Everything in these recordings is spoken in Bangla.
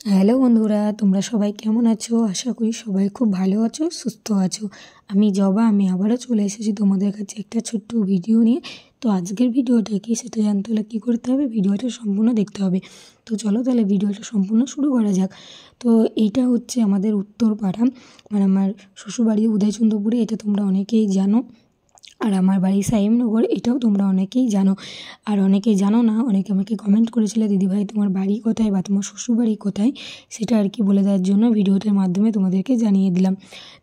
হ্যালো বন্ধুরা, তোমরা সবাই কেমন আছো? আশা করি সবাই খুব ভালো আছো, সুস্থ আছো। আমি জবা, আমি আবারও চলে এসেছি তোমাদের কাছে একটা ছোট্ট ভিডিও নিয়ে। তো আজকের ভিডিওটা কি সেটা জানতে হলে কী করতে হবে, ভিডিওটা সম্পূর্ণ দেখতে হবে। তো চলো তাহলে ভিডিওটা সম্পূর্ণ শুরু করা যাক। তো এইটা হচ্ছে আমাদের উত্তরপাড়া, মানে আমার শ্বশুরবাড়ি উদয়চন্দ্রপুরে, এটা তোমরা অনেকেই জানো। আর আমার বাড়ি সাইমনগর, এটাও তোমরা অনেকেই জানো। আর অনেকেই জানো না, অনেকে আমাকে কমেন্ট করেছিলে দিদিভাই তোমার বাড়ি কোথায় বা তোমার শ্বশুরবাড়ি কোথায়, সেটা আর কি বলে দেওয়ার জন্য ভিডিওটার মাধ্যমে তোমাদেরকে জানিয়ে দিলাম।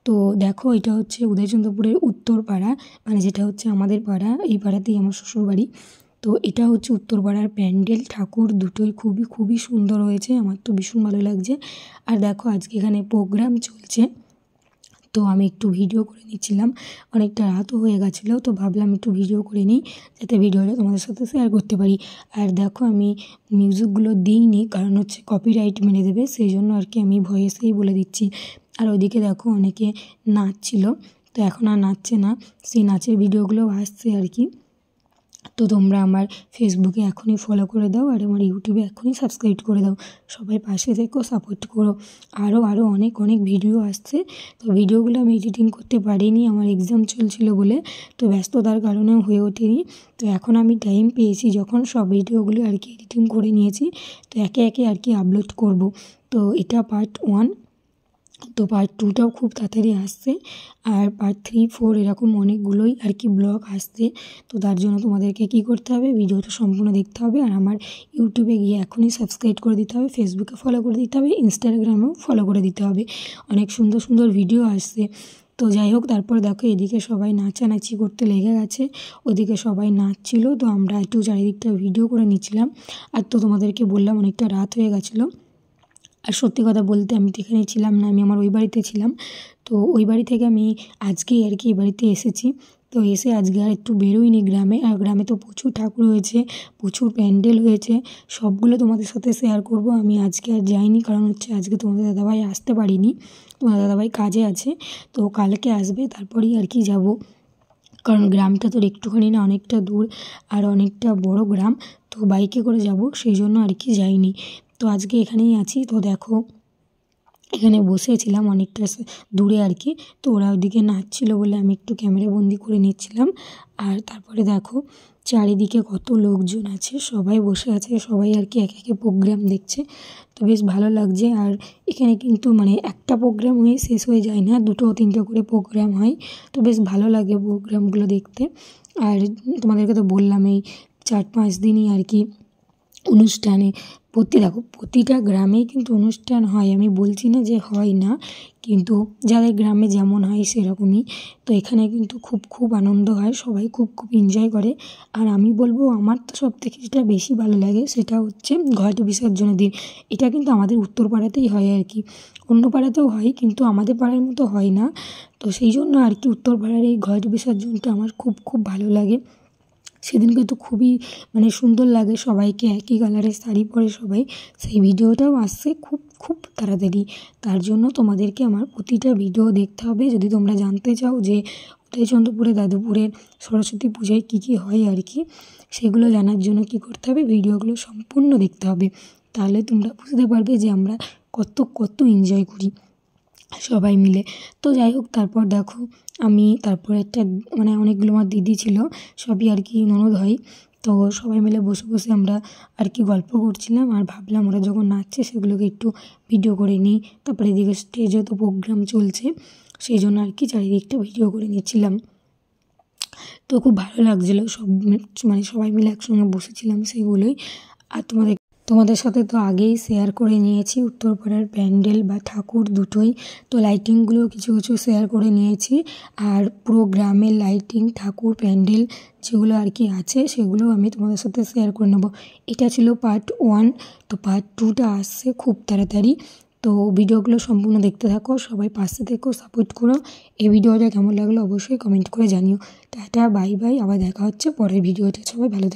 তো দেখো, এটা হচ্ছে উদয়চন্দ্রপুরের উত্তরপাড়া, মানে যেটা হচ্ছে আমাদের পাড়া, এই পাড়াতেই আমার শ্বশুরবাড়ি। তো এটা হচ্ছে উত্তরপাড়ার প্যান্ডেল, ঠাকুর দুটোই খুবই খুবই সুন্দর হয়েছে, আমার তো ভীষণ ভালো লাগছে। আর দেখো আজকে এখানে প্রোগ্রাম চলছে, তো আমি একটু ভিডিও করে নিচ্ছিলাম। অনেকটা রাতও হয়ে গেছিলো, তো ভাবলাম একটু ভিডিও করে নিই যাতে ভিডিওটা তোমাদের সাথে শেয়ার করতে পারি। আর দেখো আমি মিউজিকগুলো দিইনি, কারণ হচ্ছে কপিরাইট মেরে দেবে, সেই জন্য আর কি আমি ভয়েসেই বলে দিচ্ছি। আর ওইদিকে দেখো অনেকে নাচছিল, তো এখন আর নাচছে না, সেই নাচের ভিডিওগুলো আসছে আর কি। তো তোমরা আমার ফেসবুকে এখনই ফলো করে দাও, আর আমার ইউটিউবে এখনই সাবস্ক্রাইব করে দাও। সবাই পাশে থেকো, সাপোর্ট করো। আরও অনেক অনেক ভিডিও আসছে, তো ভিডিওগুলো আমি এডিটিং করতে পারিনি, আমার এক্সাম চলছিল বলে, তো ব্যস্ততার কারণেও হয়ে ওঠেনি। তো এখন আমি টাইম পেয়েছি যখন, সব ভিডিওগুলো আর কি এডিটিং করে নিয়েছি, তো একে একে আর কি আপলোড করব। তো এটা পার্ট 1, তো পার্ট 2টাও খুব তাড়াতাড়ি আসছে, আর পার্ট 3, 4 এরকম অনেকগুলোই আর কি ব্লগ আসছে। তো তার জন্য তোমাদেরকে কী করতে হবে, ভিডিওটা সম্পূর্ণ দেখতে হবে, আর আমার ইউটিউবে গিয়ে এখনই সাবস্ক্রাইব করে দিতে হবে, ফেসবুকে ফলো করে দিতে হবে, ইনস্টাগ্রামেও ফলো করে দিতে হবে। অনেক সুন্দর সুন্দর ভিডিও আসছে। তো যাই হোক, তারপর দেখো এদিকে সবাই নাচানাচি করতে লেগে গেছে, ওদিকে সবাই নাচছিল, তো আমরা একটু চারিদিকটা ভিডিও করে নিচ্ছিলাম। আর তো তোমাদেরকে বললাম অনেকটা রাত হয়ে গেছিলো। আর সত্যি কথা বলতে আমি তো এখানে ছিলাম না, আমি আমার ওই বাড়িতে ছিলাম। তো ওই বাড়ি থেকে আমি আজকেই আর কি এই বাড়িতে এসেছি। তো এসে আজকে আর একটু বেরোইনি গ্রামে, আর গ্রামে তো প্রচুর ঠাকুর হয়েছে, প্রচুর প্যান্ডেল হয়েছে, সবগুলো তোমাদের সাথে শেয়ার করব। আমি আজকে আর যাইনি, কারণ হচ্ছে আজকে তোমাদের দাদাভাই আসতে পারিনি, তোমাদের দাদাভাই কাজে আছে, তো কালকে আসবে, তারপরেই আর কি যাব। কারণ গ্রামটা তো একটুখানি না, অনেকটা দূর, আর অনেকটা বড় গ্রাম, তো বাইকে করে যাব, সেই জন্য আর কি যাইনি। তো আজকে এখানেই আছি। তো দেখো এখানে বসেছিলাম অনেকটা দূরে আর কি, তো ওরা ওদিকে নাচছিল বলে আমি একটু ক্যামেরা বন্দি করে নিচ্ছিলাম। আর তারপরে দেখো চারিদিকে কত লোকজন আছে, সবাই বসে আছে, সবাই আর কি একে একে প্রোগ্রাম দেখছে, তো বেশ ভালো লাগছে। আর এখানে কিন্তু মানে একটা প্রোগ্রাম হয়ে শেষ হয়ে যায় না, 2-3টে করে প্রোগ্রাম হয়, তো বেশ ভালো লাগে প্রোগ্রামগুলো দেখতে। আর তোমাদেরকে তো বললাম এই 4-5 দিনই আর কি অনুষ্ঠানে প্রতিটা গ্রামেই কিন্তু অনুষ্ঠান হয়, আমি বলছি না যে হয় না, কিন্তু যাদের গ্রামে যেমন হয় সেরকমই। তো এখানে কিন্তু খুব খুব আনন্দ হয়, সবাই খুব খুব এনজয় করে। আর আমি বলবো আমার তো সবথেকে যেটা বেশি ভালো লাগে সেটা হচ্ছে ঘট বিসর্জনের দিন। এটা কিন্তু আমাদের উত্তরপাড়াতেই হয় আর কি, অন্য পাড়াতেও হয় কিন্তু আমাদের পাড়ার মতো হয় না। তো সেই জন্য আর কি উত্তরপাড়ার এই ঘট বিসর্জনটা আমার খুব খুব ভালো লাগে। সেদিন কিন্তু খুবই মানে সুন্দর লাগে, সবাইকে একই কালারের শাড়ি পরে সবাই, সেই ভিডিওটাও আসছে খুব খুব তাড়াতাড়ি। তার জন্য তোমাদেরকে আমার প্রতিটা ভিডিও দেখতে হবে, যদি তোমরা জানতে চাও যে উদয়চন্দ্রপুরে দাদুপুরের সরস্বতী পূজায় কী কী হয় আর কি, সেগুলো জানার জন্য কী করতে হবে, ভিডিওগুলো সম্পূর্ণ দেখতে হবে, তাহলে তোমরা বুঝতে পারবে যে আমরা কত কত এনজয় করি সবাই মিলে। তো যাই হোক, তারপর দেখো আমি তারপর একটা মানে অনেকগুলো আমার দিদি ছিল, সবই আর কি ননদ হয়, তো সবাই মিলে বসে বসে আমরা আর কি গল্প করছিলাম, আর ভাবলাম ওরা যখন নাচছে সেগুলোকে একটু ভিডিও করে নিই। তারপরে এদিকে স্টেজে তো প্রোগ্রাম চলছে, সেই জন্য আর কি চারিদিকটা ভিডিও করে নিচ্ছিলাম। তো খুব ভালো লাগছিলো, মানে সবাই মিলে একসঙ্গে বসেছিলাম সেগুলোই। আর তোমাদের সাথে তো আগেই শেয়ার করে নিয়েছি উত্তরপাড়ার প্যান্ডেল বা ঠাকুর দুটোই, তো লাইটিংগুলো কিছু কিছু শেয়ার করে নিয়েছি। আর পুরো গ্রামের লাইটিং, ঠাকুর, প্যান্ডেল যেগুলো আর কি আছে সেগুলো আমি তোমাদের সাথে শেয়ার করে নেবো। এটা ছিল পার্ট 1, তো পার্ট 2টা আসছে খুব তাড়াতাড়ি। তো ভিডিওগুলো সম্পূর্ণ দেখতে থাকো, সবাই পাশে থেকো, সাপোর্ট করো। এই ভিডিওটা কেমন লাগলো অবশ্যই কমেন্ট করে জানিও। টাটা, বাই বাই, আবার দেখা হচ্ছে পরের ভিডিওতে, সবাই ভালো থাকো।